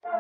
Good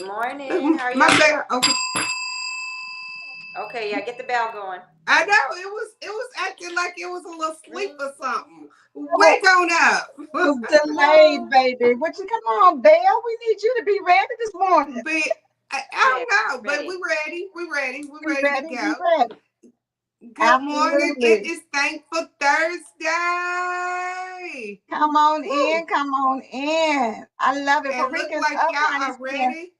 morning. How are you? My bad. Okay. Okay, yeah, get the bell going. I know it was acting like it was a little sleep or something. Wake on up. It was delayed, baby. What you come on, Belle? We need you to be ready this morning. I don't know, but we ready. We ready. We ready to Be go. ready. Good morning. Absolutely. It is Thankful Thursday. Come on Woo. in. Come on in. I love it. And look Farika's like up, y'all honey. are ready.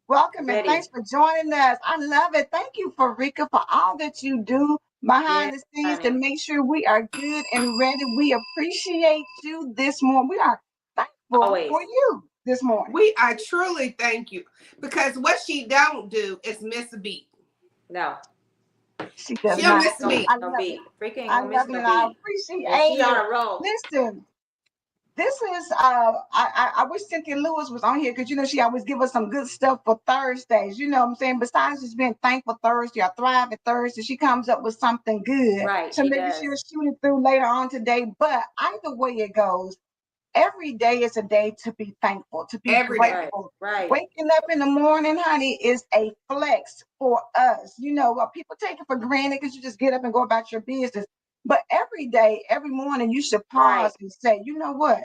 Welcome and thanks for joining us. I love it. Thank you, Farika, for all that you do behind the scenes to make sure we are good and ready. We appreciate you this morning. We are thankful for you this morning. We are truly thank you, because what she don't do is miss a beat. No. She does She'll not. miss a beat. I love it. Freaking I love it. And I appreciate it. She's on a roll. Listen, this is I wish Cynthia Lewis was on here, because you know she always give us some good stuff for Thursdays. You know what I'm saying? Besides just being Thankful Thursday or Thriving Thursday, she comes up with something good. Right. So maybe she'll shoot it through later on today. But either way it goes, every day is a day to be thankful, to be grateful. Right. Waking up in the morning, honey, is a flex for us. You know, people take it for granted because you just get up and go about your business. But every day, every morning, you should pause and say, you know what?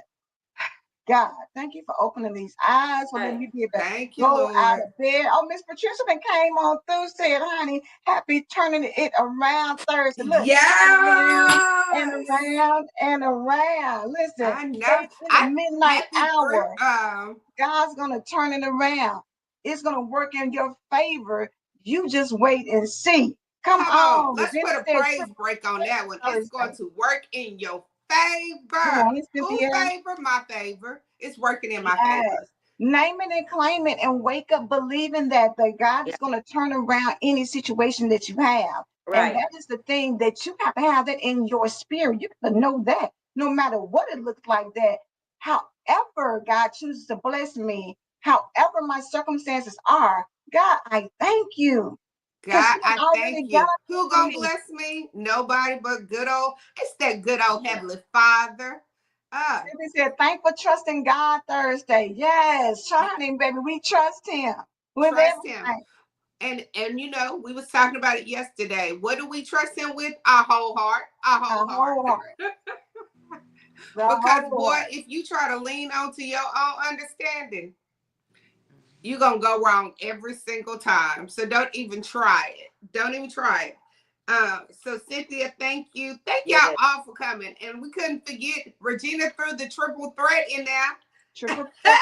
God, thank you for opening these eyes, for letting me be able to go out of bed. Oh, Miss Patricia came on through, said, honey, happy turning it around Thursday. Look, and around and around. Listen, I know. The midnight hour, God's going to turn it around. It's going to work in your favor. You just wait and see. Come on. Let's put a praise break on that one. It's going to work in your favor. Whose favor? My favor. It's working in my favor. Name it and claim it and wake up believing that God is going to turn around any situation that you have. And that is the thing, that you have to have that in your spirit. You have to know that no matter what it looks like, that however God chooses to bless me, however my circumstances are, God, I thank you. God, I thank you. Who gonna bless me? Nobody but it's that good old Heavenly Father. They said, thankful, trusting God Thursday. Yes, trust him, baby. We trust him. Trust him. And you know, we was talking about it yesterday. What do we trust him with? Our whole heart. Our whole heart. Because boy, if you try to lean onto your own understanding, you're going to go wrong every single time. So don't even try it. Don't even try it. So Cynthia, thank you. Thank y'all all for coming. And we couldn't forget, Regina threw the triple threat in there. Triple Threat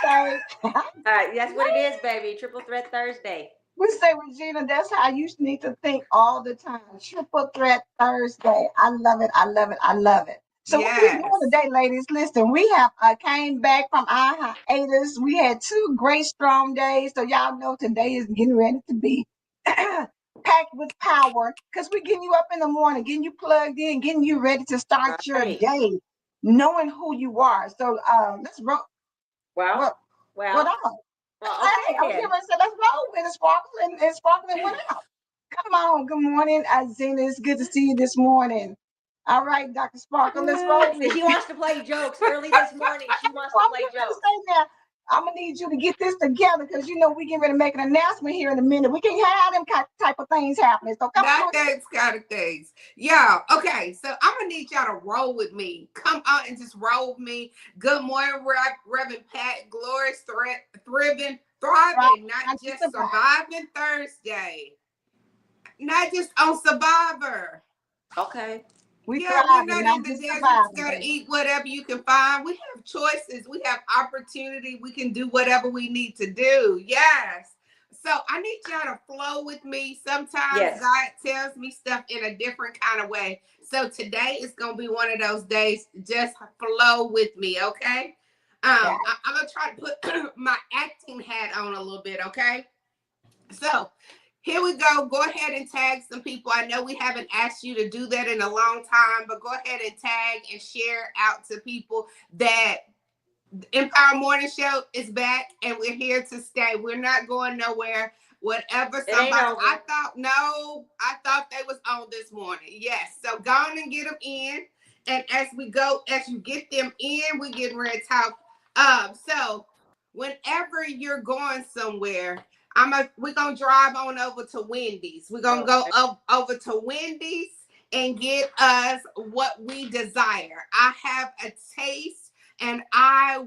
Thursday. That's what it is, baby. Triple Threat Thursday. We say, Regina, that's how you need to think all the time. Triple Threat Thursday. I love it. I love it. I love it. So what we doing today, ladies? Listen, we have came back from our hiatus. We had 2 great strong days. So y'all know today is getting ready to be packed with power, because we're getting you up in the morning, getting you plugged in, getting you ready to start your day, knowing who you are. So let's roll. Well. What up? Well, okay, I was going to say, let's roll with it. Sparkling went out. Come on. Good morning, Zena. It's good to see you this morning. All right, Dr. Sparkle, let's roll with She it. wants to play jokes early this morning. She wants to I'm play just gonna jokes. say now, I'm gonna need you to get this together because you know we get ready to make an announcement here in a minute. We can't have them type of things happening. So come Not on. those kind of things. Y'all, okay, so I'm gonna need y'all to roll with me. Come on and just roll with me. Good morning, Reverend Pat. Glorious, thriving, thriving, not just surviving Thursday. Not just on Survivor. Okay. Yeah, we're not not in the just desert. surviving, Just gotta baby. eat whatever you can find. We have choices. We have opportunity. We can do whatever we need to do. Yes. So I need y'all to flow with me. Sometimes Yes. God tells me stuff in a different kind of way. So today is gonna be one of those days. Just flow with me, okay? Yeah. I'm gonna try to put my acting hat on a little bit, okay? So here we go. Go ahead and tag some people. I know we haven't asked you to do that in a long time, but go ahead and tag and share out to people that Empire Morning Show is back and we're here to stay. We're not going nowhere. Whatever somebody, I thought they was on this morning. Yes. So go on and get them in. And as you get them in, we getting ready to talk. So whenever you're going somewhere, we're gonna drive on over to Wendy's. We're gonna go over to Wendy's and get us what we desire. I have a taste and I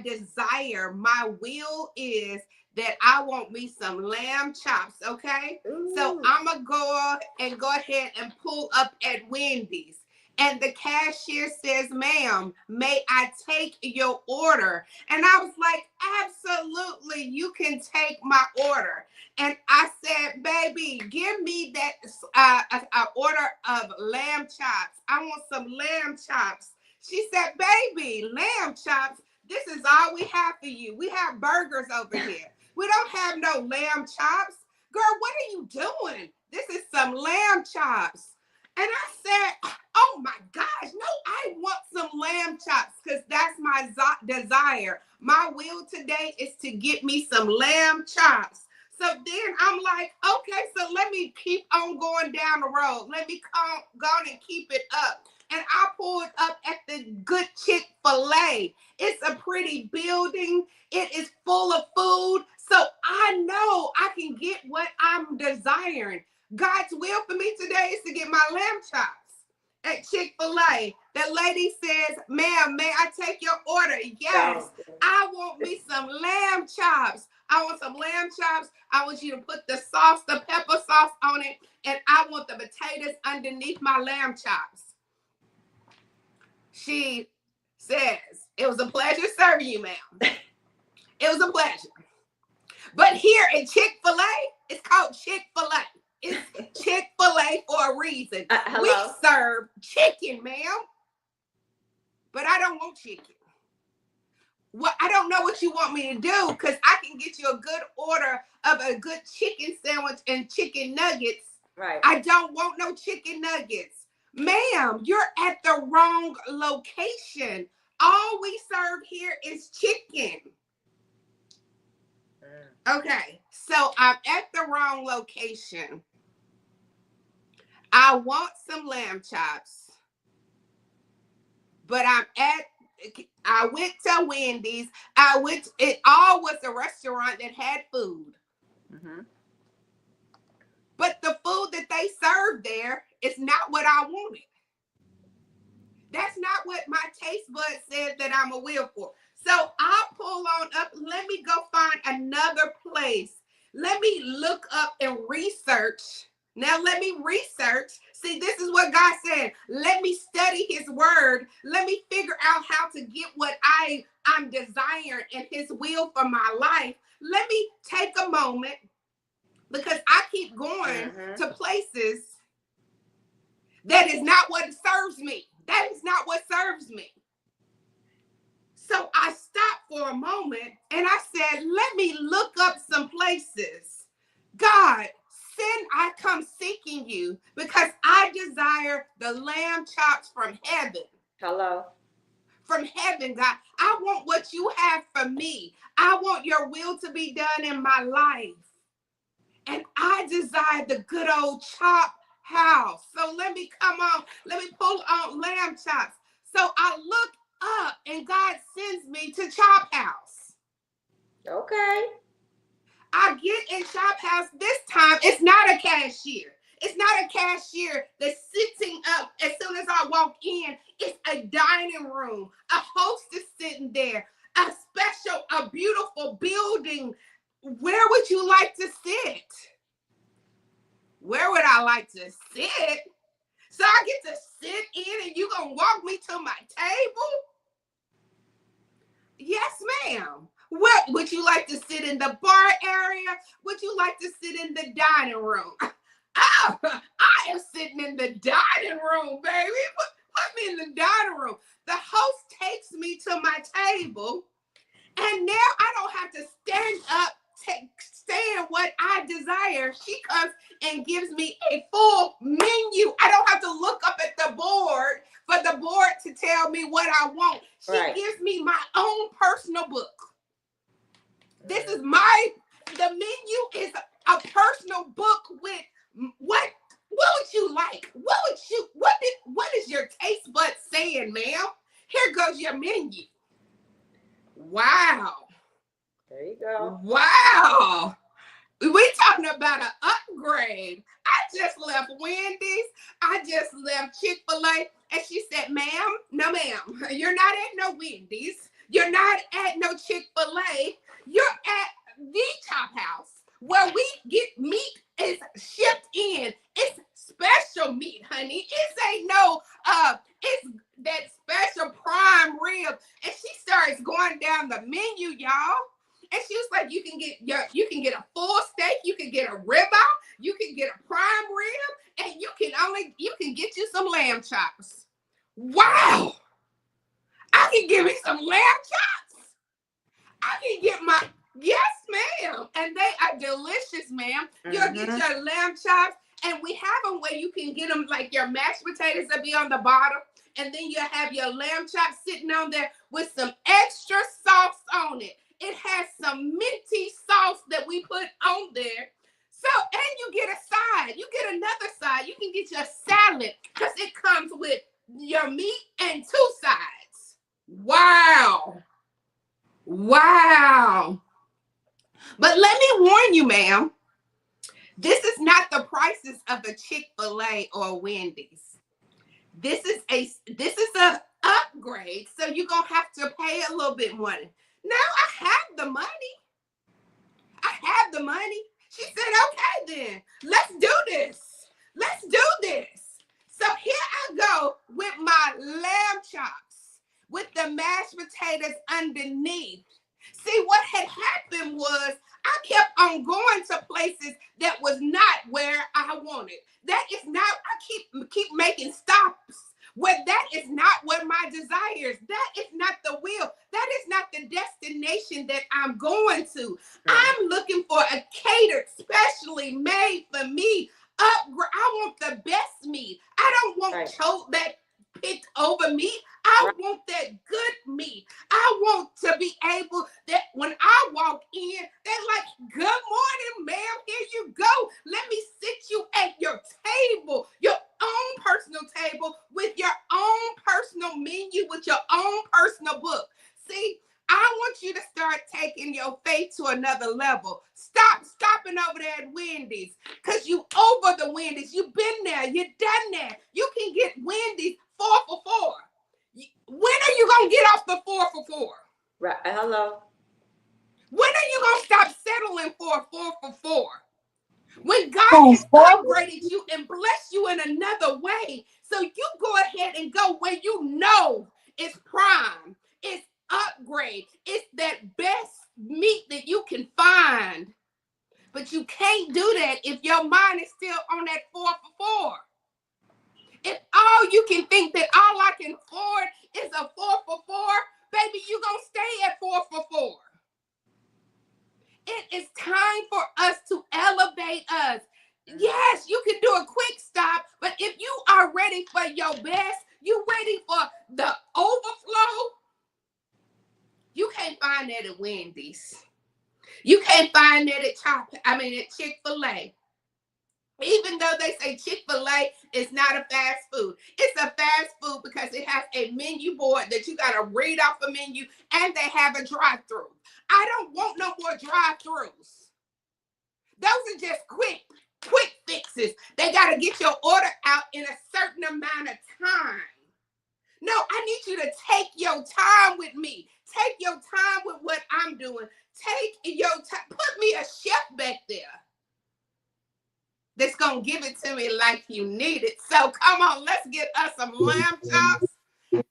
desire, my will is that I want me some lamb chops, okay? Ooh. So I'm gonna go ahead and pull up at Wendy's. And the cashier says, ma'am, may I take your order? And I was like, absolutely, you can take my order. And I said, baby, give me that order of lamb chops. I want some lamb chops. She said, baby, lamb chops, this is all we have for you. We have burgers over here. We don't have no lamb chops. Girl, what are you doing? This is some lamb chops. And I said, oh my gosh, no, I want some lamb chops because that's my desire. My will today is to get me some lamb chops. So then I'm like, okay, so let me keep on going down the road. Let me go on and keep it up. And I pulled up at the good Chick-fil-A. It's a pretty building. It is full of food. So I know I can get what I'm desiring. God's will for me today is to get my lamb chops at Chick-fil-A. The lady says, ma'am, may I take your order? Yes, I want me some lamb chops. I want some lamb chops. I want you to put the sauce, the pepper sauce on it, and I want the potatoes underneath my lamb chops. She says, it was a pleasure serving you, ma'am. It was a pleasure. But here at Chick-fil-A, it's called Chick-fil-A. It's Chick-fil-A for a reason. We serve chicken, ma'am. But I don't want chicken. Well, I don't know what you want me to do because I can get you a good order of a good chicken sandwich and chicken nuggets. Right. I don't want no chicken nuggets. Ma'am, you're at the wrong location. All we serve here is chicken. Okay, so I'm at the wrong location. I want some lamb chops, but I went to Wendy's. It all was a restaurant that had food. Mm-hmm. But the food that they served there is not what I wanted. That's not what my taste bud said that I'm a will for. So I'll pull on up. Let me go find another place. Let me look up and research. Now let me research. See, this is what God said. Let me study his word. Let me figure out how to get what I'm desiring in his will for my life. Let me take a moment because I keep going to places that is not what serves me. That is not what serves me. So I stopped for a moment and I said, let me look up some places. God, I come seeking you because I desire the lamb chops from heaven. Hello. From heaven, God. I want what you have for me. I want your will to be done in my life. And I desire the good old chop house. So let me pull on lamb chops. So I look up and God sends me to Chop House. Okay. I get in Chop House this time. It's not a cashier. It's not a cashier that's sitting up as soon as I walk in. It's a dining room. A host is sitting there. A beautiful building. Where would you like to sit? Where would I like to sit? So I get to sit in and you gonna walk me to my table? Yes, ma'am. What would you like to sit in the bar area? Would you like to sit in the dining room? Oh, I am sitting in the dining room, baby. Put me in the dining room. The host takes me to my table, and now I don't have to stand up, saying what I desire. She comes and gives me a full menu. I don't have to look up at the board for the board to tell me what I want. She gives me my own personal book. This is the menu is a personal book with what would you like? What is your taste bud saying, ma'am? Here goes your menu. Wow. There you go. Wow. We talking about an upgrade. I just left Wendy's. I just left Chick-fil-A. And she said, ma'am, no ma'am, you're not at no Wendy's. You're not at no Chick-fil-A. You're at the Chop House where we get meat is shipped in. It's special meat, honey. It ain't no, it's that special prime rib. And she starts going down the menu, y'all. And she was like, you can get a full steak, you can get a ribeye, you can get a prime rib, and you can get you some lamb chops. Wow. I can give me some lamb chops. I can get yes, ma'am. And they are delicious, ma'am. You'll get your lamb chops, and we have them where you can get them like your mashed potatoes that be on the bottom, and then you have your lamb chops sitting on there with some extra sauce on it. It has some minty sauce that we put on there. So, and you get a side. You get another side. You can get your salad because it comes with your meat and 2 sides. Wow. Wow. But let me warn you, ma'am. This is not the prices of a Chick-fil-A or Wendy's. This is a upgrade. So you're going to have to pay a little bit more. No, I have the money. I have the money. She said, okay, then let's do this. Let's do this. So here I go with my lamb chops with the mashed potatoes underneath. See, what had happened was I kept on going to places that was not where I wanted. That is not, I keep making stops where that is not what my desires. That is not the will. That is not the destination that I'm going to. I'm looking for a catered, specially made for me. I want the best meat. I don't want that picked over meat. I want that good meat. I want to be able that when I walk in, they're like, good morning, ma'am. Here you go. Let me sit you at your table, your own personal table with your own personal menu, with your own personal book. See, I want you to start taking your faith to another level. Stop stopping over there at Wendy's because you over the Wendy's. You've been there. You've done that. You can get Wendy's 4 for $4. When are you going to get off the 4 for $4? Right. Hello. When are you going to stop settling for a 4 for $4? When God has upgraded you and blessed you in another way, so you go ahead and go where you know it's prime, it's upgrade, it's that best meat that you can find. But you can't do that if your mind is still on that 4 for $4. If all you can think that all I can afford is a 4 for $4, baby, you gonna stay at 4 for $4. It is time for us to elevate us. Yes, you can do a quick stop, but if you are ready for your best, you ready for the overflow, you can't find that at Wendy's. You can't find that at Chick-fil-A. Even though they say Chick-fil-A is not a fast food, it's a fast food because it has a menu board that you got to read off a menu, and they have a drive-through. I don't want no more drive-throughs. Those are just quick fixes. They got to get your order out in a certain amount of time. No, I need you to take your time with me. Take your time with what I'm doing. Take your time. Put me a chef back there that's going to give it to me like you need it. So come on, let's get us some lamb chops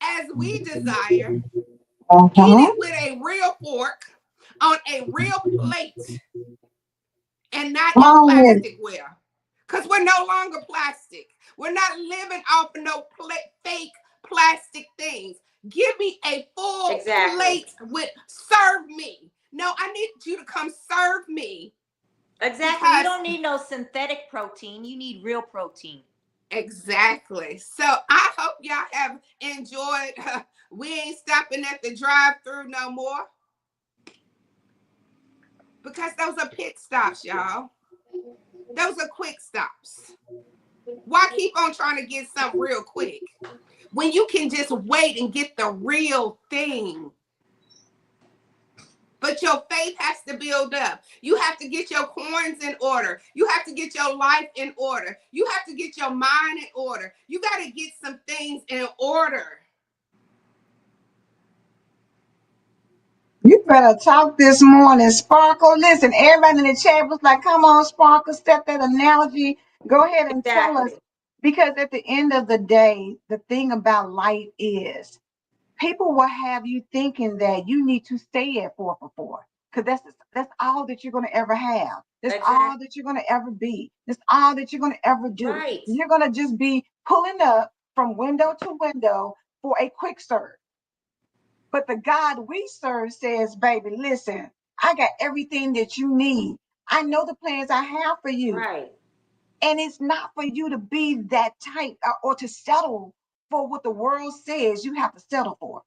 as we desire. Eat it with a real fork on a real plate and not in plasticware. Because we're no longer plastic. We're not living off of no fake plastic things. Give me a full plate with serve me. No, I need you to come serve me. Exactly. You don't need no synthetic protein. You need real protein. Exactly. So I hope y'all have enjoyed. We ain't stopping at the drive-thru no more. Because those are pit stops, y'all. Those are quick stops. Why keep on trying to get something real quick when you can just wait and get the real thing? But your faith has to build up. You have to get your coins in order. You have to get your life in order. You have to get your mind in order. You got to get some things in order. You better talk this morning, Sparkle. Listen, everybody in the chat was like, come on, Sparkle, set that analogy. Go ahead and tell us. Because at the end of the day, the thing about life is people will have you thinking that you need to stay at 4 for 4. Because that's all that you're going to ever have. That's all that you're going to ever be. That's all that you're going to ever do. Right. You're going to just be pulling up from window to window for a quick serve. But the God we serve says, baby, listen, I got everything that you need. I know the plans I have for you. Right. And it's not for you to be that type or to settle for what the world says you have to settle for.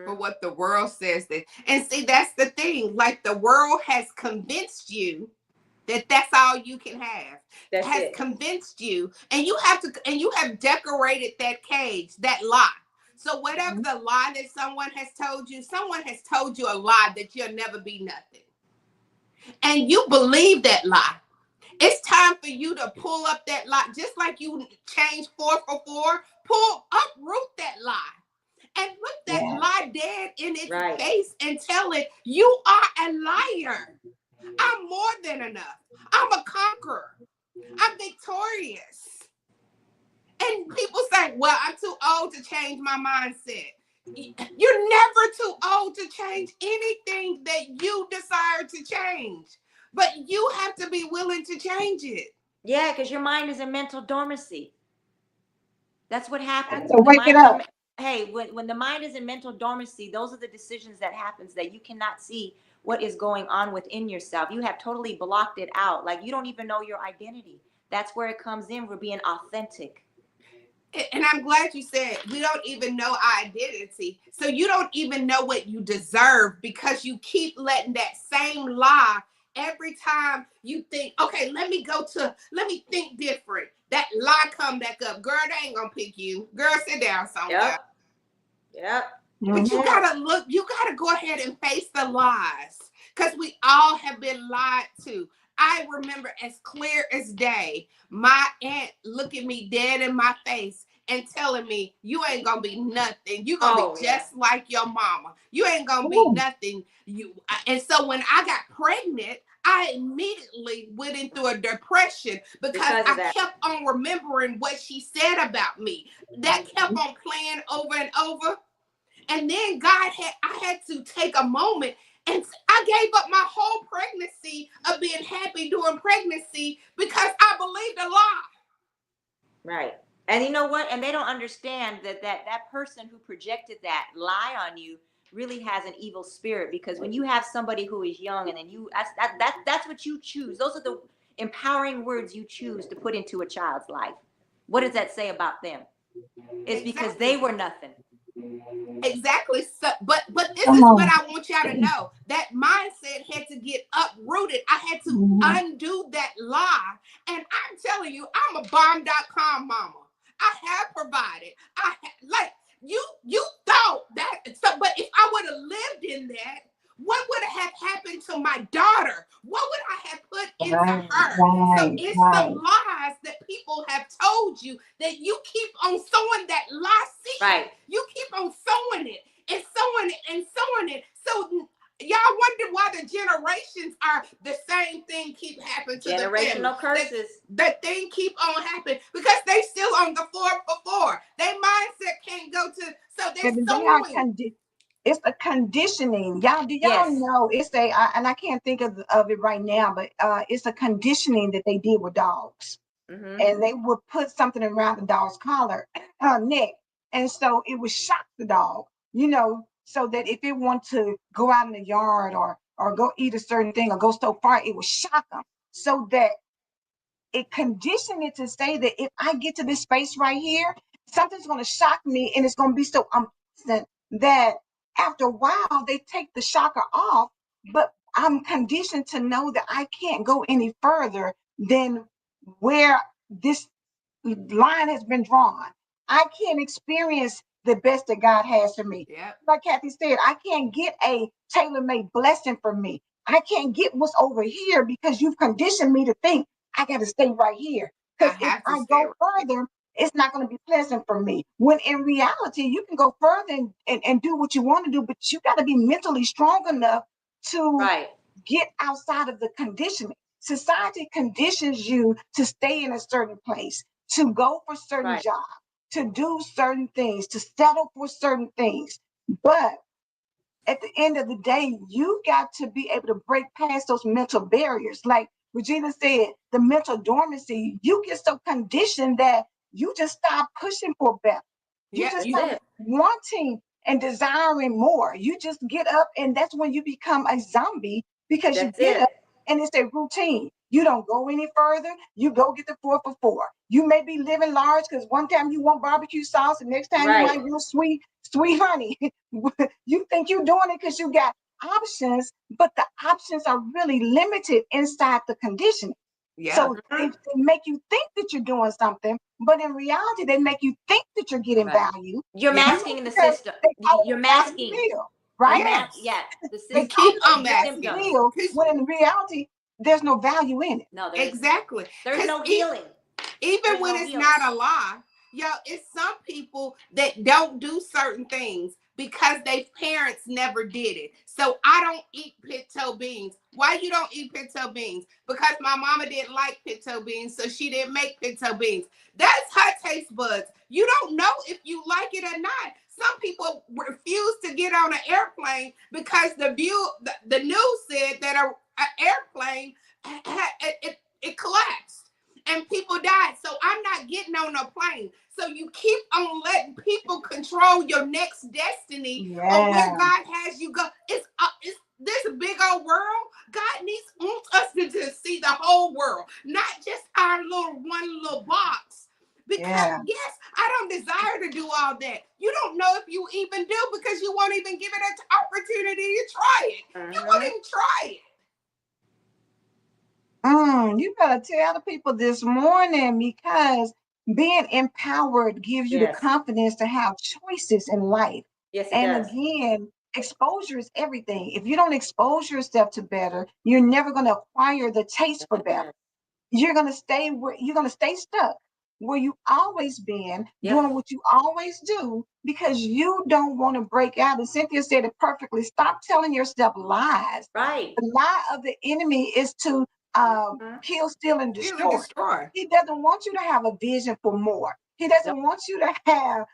For what the world says that. And see, that's the thing. Like the world has convinced you that that's all you can have. Has convinced you, and you have decorated that cage, that lie. So whatever the lie that someone has told you a lie that you'll never be nothing. And you believe that lie. It's time for you to pull up that lie. Just like you changed 4 for 4, uproot that lie. And look that lie dead in its face and tell it, you are a liar. I'm more than enough. I'm a conqueror. I'm victorious. And people say, well, I'm too old to change my mindset. You're never too old to change anything that you desire to change. But you have to be willing to change it. Yeah, because your mind is in mental dormancy. That's what happens. So wake it up. When the mind is in mental dormancy, those are the decisions that happens that you cannot see what is going on within yourself. You have totally blocked it out. Like you don't even know your identity. That's where it comes in. We're being authentic. And I'm glad you said we don't even know our identity. So you don't even know what you deserve because you keep letting that same lie every time you think, okay, let me think different. That lie come back up. Girl, they ain't gonna pick you. Girl, sit down somewhere. Yep. But you gotta go ahead and face the lies. Because we all have been lied to. I remember as clear as day, my aunt looking me dead in my face and telling me, you ain't gonna be nothing. You gonna be just like your mama. You ain't gonna be nothing. And so when I got pregnant, I immediately went into a depression because I kept on remembering what she said about me. That kept on playing over and over. And then I had to take a moment, and I gave up my whole pregnancy of being happy during pregnancy because I believed a lie. Right. And you know what? And they don't understand that person who projected that lie on you really has an evil spirit, because when you have somebody who is young and then that's what you choose. Those are the empowering words you choose to put into a child's life. What does that say about them? It's because they were nothing. Exactly. So, but this Come is what on. I want y'all to know. That mindset had to get uprooted. I had to Mhm. undo that lie. And I'm telling you, I'm a bomb.com mama. I have provided. Like you thought that. So, but if I would have lived in that, what would have happened to my daughter? What would I have put into Right, her? So right, it's the right. lies that people have told you that you keep on sowing that lie seed. Right. You keep on sowing it and sowing it and sowing it. So y'all wonder why the generations are the same thing keep happening to the family. Generational curses. That thing keep on happening because they still on the 4 for 4. Their mindset can't go to, so they're And they are sowing. it's a conditioning. Y'all, do y'all Yes. know and I can't think of it right now, but it's a conditioning that they did with dogs. Mm-hmm. And they would put something around the dog's collar, neck. And so it would shock the dog, so that if it wanted to go out in the yard or go eat a certain thing or go so far, it would shock them. So that it conditioned it to say that if I get to this space right here, something's going to shock me and it's going to be so unpleasant that after a while they take the shocker off. But I'm conditioned to know that I can't go any further than where this line has been drawn. I can't experience the best that God has for me. Yep. Like Kathy said, I can't get a tailor-made blessing for me. I can't get what's over here because you've conditioned me to think I got to stay right here. I Because if have to I stay go right. further, it's not going to be pleasant for me. When in reality, you can go further and do what you want to do, but you got to be mentally strong enough to Right. get outside of the conditioning. Society conditions you to stay in a certain place, to go for certain Right. jobs, to do certain things, to settle for certain things. But at the end of the day, you got to be able to break past those mental barriers. Like Regina said, the mental dormancy, you get so conditioned that you just stop pushing for better. You Yeah, just That's stop it. wanting and desiring more. You just get up, and that's when you become a zombie because you That's get it. up and it's a routine. You don't go any further. You go get the 4 for 4. You may be living large because one time you want barbecue sauce, and next time you Right. might want sweet honey. You think you're doing it because you got options, but the options are really limited inside the conditioning. yeah. So they make you think that you're doing something, but in reality, they make you think that you're getting Right. value. You're Yeah. masking in the Because system. they call You're it a value masking. meal, You're right? Yes. Yeah. The They You system. call keep it on a value masking Symptoms. meal because when in reality, there's no value in it. No, there isn't. exactly There's because no healing. even There's when no it's healing. not a lie, yo, it's some people that don't do certain things because their parents never did it. So I don't eat pinto beans. Why you don't eat pinto beans? Because my mama didn't like pinto beans, so she didn't make pinto beans. That's her taste buds. You don't know if you like it or not. Some people refuse to get on an airplane because the news said that a airplane it collapsed and people died. So I'm not getting on a plane. So you keep on letting people control your next destiny or where Yeah, God has you go. It's this big old world. God wants us to see the whole world, not just our one little box. Because yeah. yes, I don't desire to do all that. You don't know if you even do because you won't even give it an opportunity to try it. You won't Mm-hmm. even try it. You better tell the people this morning because being empowered gives you the Yes. confidence to have choices in life. Yes, it And does. again, exposure is everything. If you don't expose yourself to better, you're never going to acquire the taste for better. You're going to stay stuck where you always been Yep. doing what you always do because you don't want to break out. And Cynthia said it perfectly. Stop telling yourself lies. Right. The lie of the enemy is to Mm-hmm. kill, steal, and Really destroy. destroy. He doesn't want you to have a vision for more. He Yep. doesn't want you to have,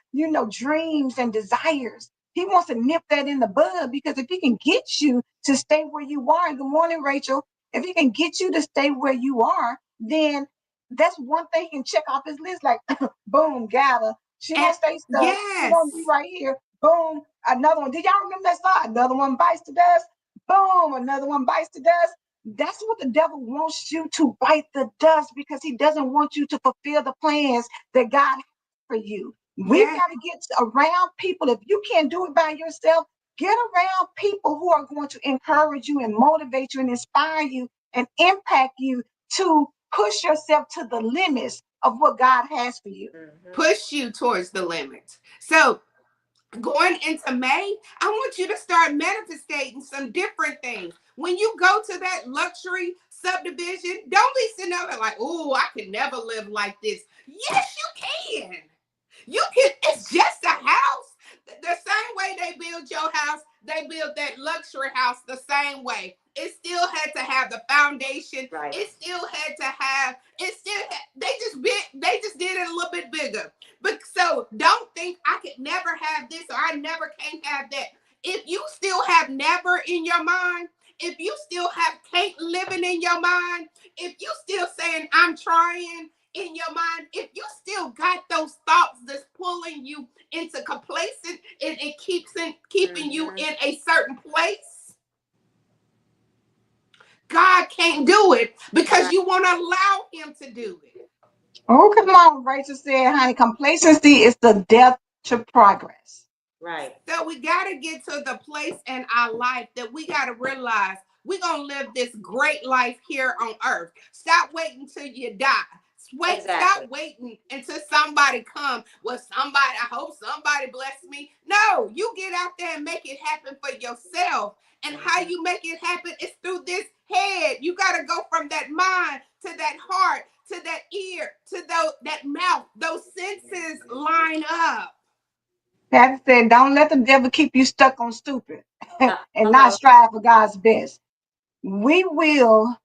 dreams and desires. He wants to nip that in the bud because if he can get you to stay where you are, and good morning, Rachel, if he can get you to stay where you are, then that's one thing he can check off his list. Like, boom, got her. She And don't stay stuck. She gonna be yes, right here. Boom, another one. Did y'all remember that song? Another one bites the dust. Boom, another one bites the dust. That's what the devil wants you to bite the dust because he doesn't want you to fulfill the plans that God has for you. We've Yeah. got to get around people. If you can't do it by yourself, get around people who are going to encourage you and motivate you and inspire you and impact you to push yourself to the limits of what God has for you. Push you towards the limits. So going into May, I want you to start manifesting some different things. When you go to that luxury subdivision, don't be sitting there like, oh, I could never live like this. Yes, you can. You can, it's just a house. The same way they build your house, they built that luxury house the same way. It still had to have the foundation. Right. It still had to have, it still had, they just did it a little bit bigger. But so don't think I could never have this or I never can have that. If you still have never in your mind, if you still have can't living in your mind, if you still saying I'm trying in your mind, if you still got those thoughts that's pulling you into complacent and it keeping you in a certain place, God can't do it because you won't allow him to do it. Oh, come on. Rachel said, honey, complacency is the death to progress. Right. So we got to get to the place in our life that we got to realize we're going to live this great life here on earth. Stop waiting till you die. Stop waiting until somebody come. Well, somebody, I hope somebody bless me. No, you get out there and make it happen for yourself. And how you make it happen is through this head. You got to go from that mind to that heart, to that ear, to that mouth. Those senses line up. Pastor said, don't let the devil keep you stuck on stupid and not strive for God's best. We will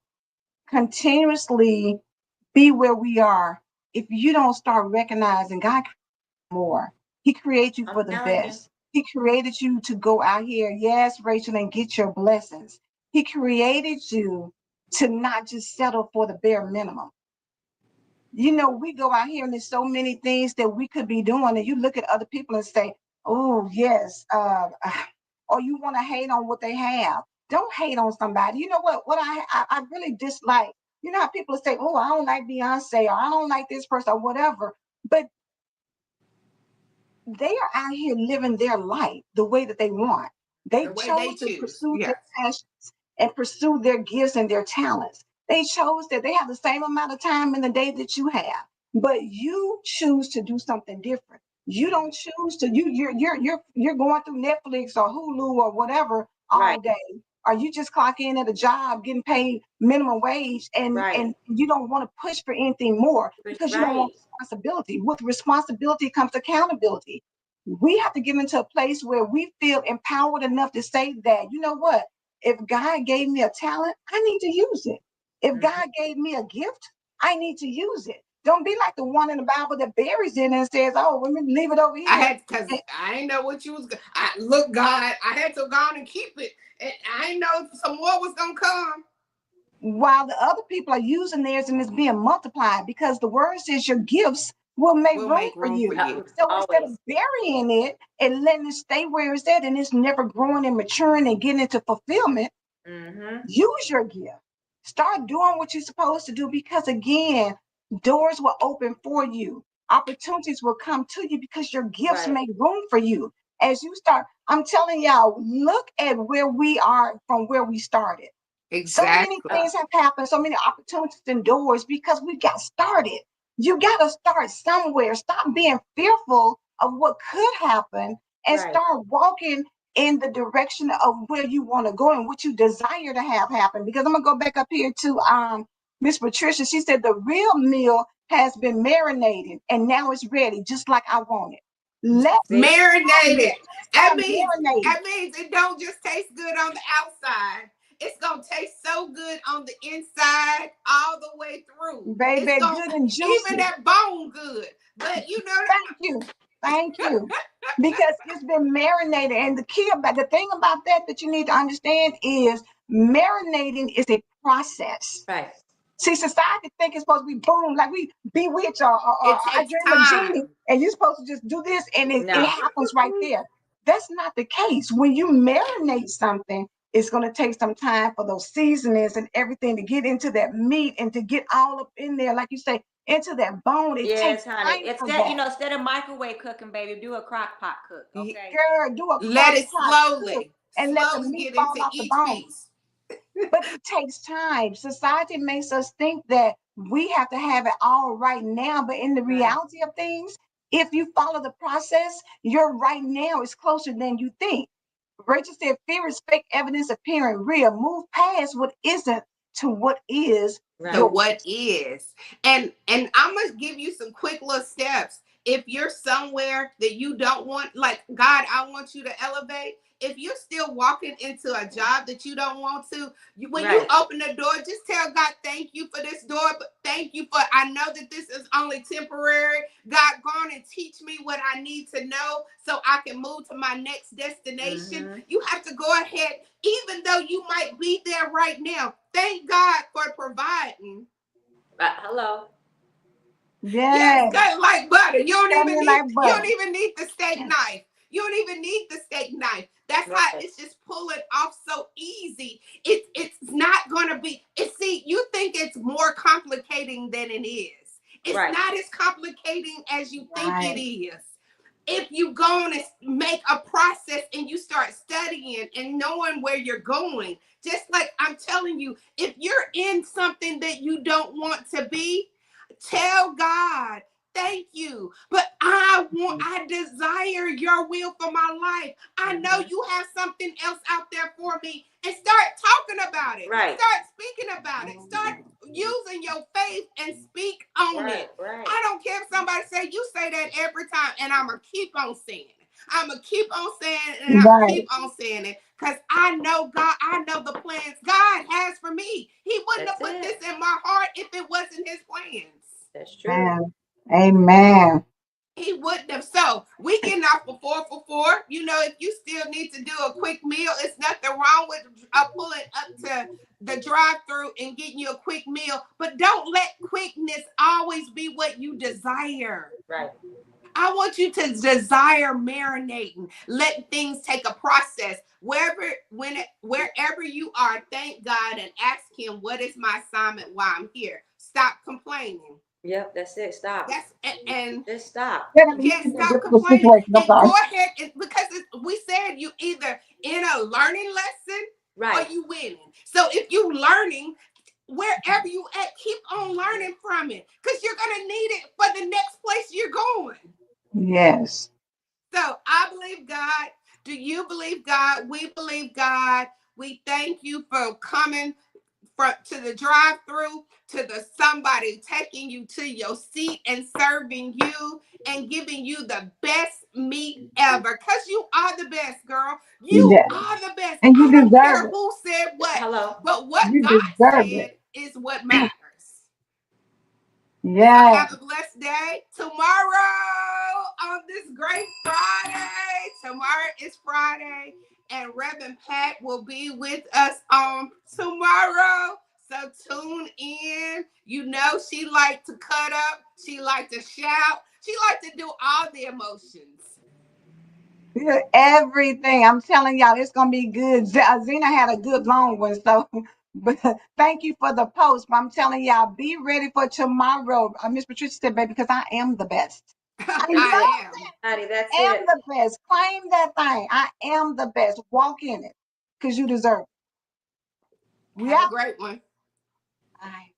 continuously be where we are if you don't start recognizing God more. He created you for the best. He created you to go out here, yes, Rachel, and get your blessings. He created you to not just settle for the bare minimum. You know, we go out here and there's so many things that we could be doing, and you look at other people and say, oh, yes, or you want to hate on what they have. Don't hate on somebody. You know what I really dislike? You know how people say, oh, I don't like Beyonce, or I don't like this person, or whatever. But they are out here living their life the way that they want. They chose to pursue their passions and pursue their gifts and their talents. They chose that they have the same amount of time in the day that you have, but you choose to do something different. You don't choose to. You're going through Netflix or Hulu or whatever all day. Or you just clock in at a job getting paid minimum wage, and you don't want to push for anything more because you don't want responsibility. With responsibility comes accountability. We have to get into a place where we feel empowered enough to say that, you know what, if God gave me a talent, I need to use it. If God gave me a gift, I need to use it. Don't be like the one in the Bible that buries it and says, oh, let me leave it over here. Because I didn't know what you was. Look, God, I had to go on and keep it. And I didn't know some more was going to come. While the other people are using theirs and it's being multiplied, because the word says your gifts will make room for you. So instead of burying it and letting it stay where it's at and it's never growing and maturing and getting into fulfillment, use your gift. Start doing what you're supposed to do, because again, doors will open for you. Opportunities will come to you because your gifts make room for you. As you start, I'm telling y'all, look at where we are from where we started. Exactly. So many things have happened, so many opportunities and doors because we got started. You got to start somewhere. Stop being fearful of what could happen and start walking in the direction of where you want to go and what you desire to have happen. Because I'm going to go back up here to Miss Patricia. She said the real meal has been marinated and now it's ready, just like I want it. Let's marinate it. That means it don't just taste good on the outside. It's going to taste so good on the inside all the way through. Baby, it's good and juicy. Even that bone good. But you know. Thank you. Because it's been marinated. And the thing about that you need to understand is marinating is a process. Right. See, society think it's supposed to be boom, like we bewitch or I dream of Genie, and you're supposed to just do this and it happens right there. That's not the case. When you marinate something, it's going to take some time for those seasonings and everything to get into that meat and to get all up in there. Like you say, into that bone. It takes Yes, honey. time for Instead, that. Instead of microwave cooking, baby, do a crock pot cook. Okay. Girl, do a Let crock it pot cook and let the slowly meat get fall into off the each bone. piece. But it takes time. Society makes us think that we have to have it all right now. But in the Right. reality of things, if you follow the process, your right now is closer than you think. Rachel said, fear is fake evidence appearing real. Move past what isn't to what is To Right. your what is. And I'm gonna give you some quick little steps. If you're somewhere that you don't want, like, God, I want you to elevate. If you're still walking into a job that you don't want to, when you Right. open the door, just tell God, thank you for this door, but thank you for, I know that this is only temporary. God, go on and teach me what I need to know so I can move to my next destination. Mm-hmm. You have to go ahead, even though you might be there right now. Thank God for providing. Hello. Yes, yes. cut like butter. Tell me like You butter. don't even need the steak knife. You don't even need the steak knife. That's how Right. it's just pulling off so easy. It's not gonna be. It see, you think it's more complicating than it is. It's Right. not as complicating as you think it Right. is. If you go on and make a process and you start studying and knowing where you're going, just like I'm telling you, if you're in something that you don't want to be, tell God, thank you, but I desire your will for my life. I know Mm-hmm. you have something else out there for me, and start talking about it. Right. Start speaking about it. Start using your faith and speak on Right. it. Right. I don't care if somebody say you say that every time, and I'm gonna keep on saying it. I'm gonna keep on saying it, and I Right. keep on saying it, because I know God. I know the plans God has for me. He wouldn't have That's put it. this in my heart if it wasn't His plans. That's true. Man. Amen. He wouldn't have. So we getting off for 4 for 4. You know, if you still need to do a quick meal, it's nothing wrong with pulling up to the drive-through and getting you a quick meal. But don't let quickness always be what you desire. Right. I want you to desire marinating, let things take a process. Wherever you are, thank God and ask Him, what is my assignment while I'm here? Stop complaining. Yep. That's it. Stop. And Just stop. Yeah, I mean, yes, this is a stop difficult complaining situation. I'm and go sorry. ahead and, because we said you either in a learning lesson or Right. you winning. So if you learning, wherever you at, keep on learning from it, because you're gonna need it for the next place you're going. Yes. So I believe God. Do you believe God? We believe God. We thank you for coming to the drive-through, to the somebody taking you to your seat and serving you and giving you the best meat ever. Because you are the best, girl. You Yes. are the best. And you I don't deserve care it. who said what, Hello. but what You God deserve said it. is what matters. So Yes. have a blessed day. Tomorrow on this great Friday, tomorrow is Friday, and Reverend Pat will be with us on tomorrow. So tune in. You know she liked to cut up. She liked to shout. She liked to do all the emotions. Yeah, everything. I'm telling y'all, it's gonna be good. Zena had a good long one, so but thank you for the post. But I'm telling y'all, be ready for tomorrow. Miss Patricia said, baby, because I am the best. I love I am. Honey, that's am it. the best. Claim that thing. I am the best. Walk in it. Because you deserve it. We Have a out. great one. Bye.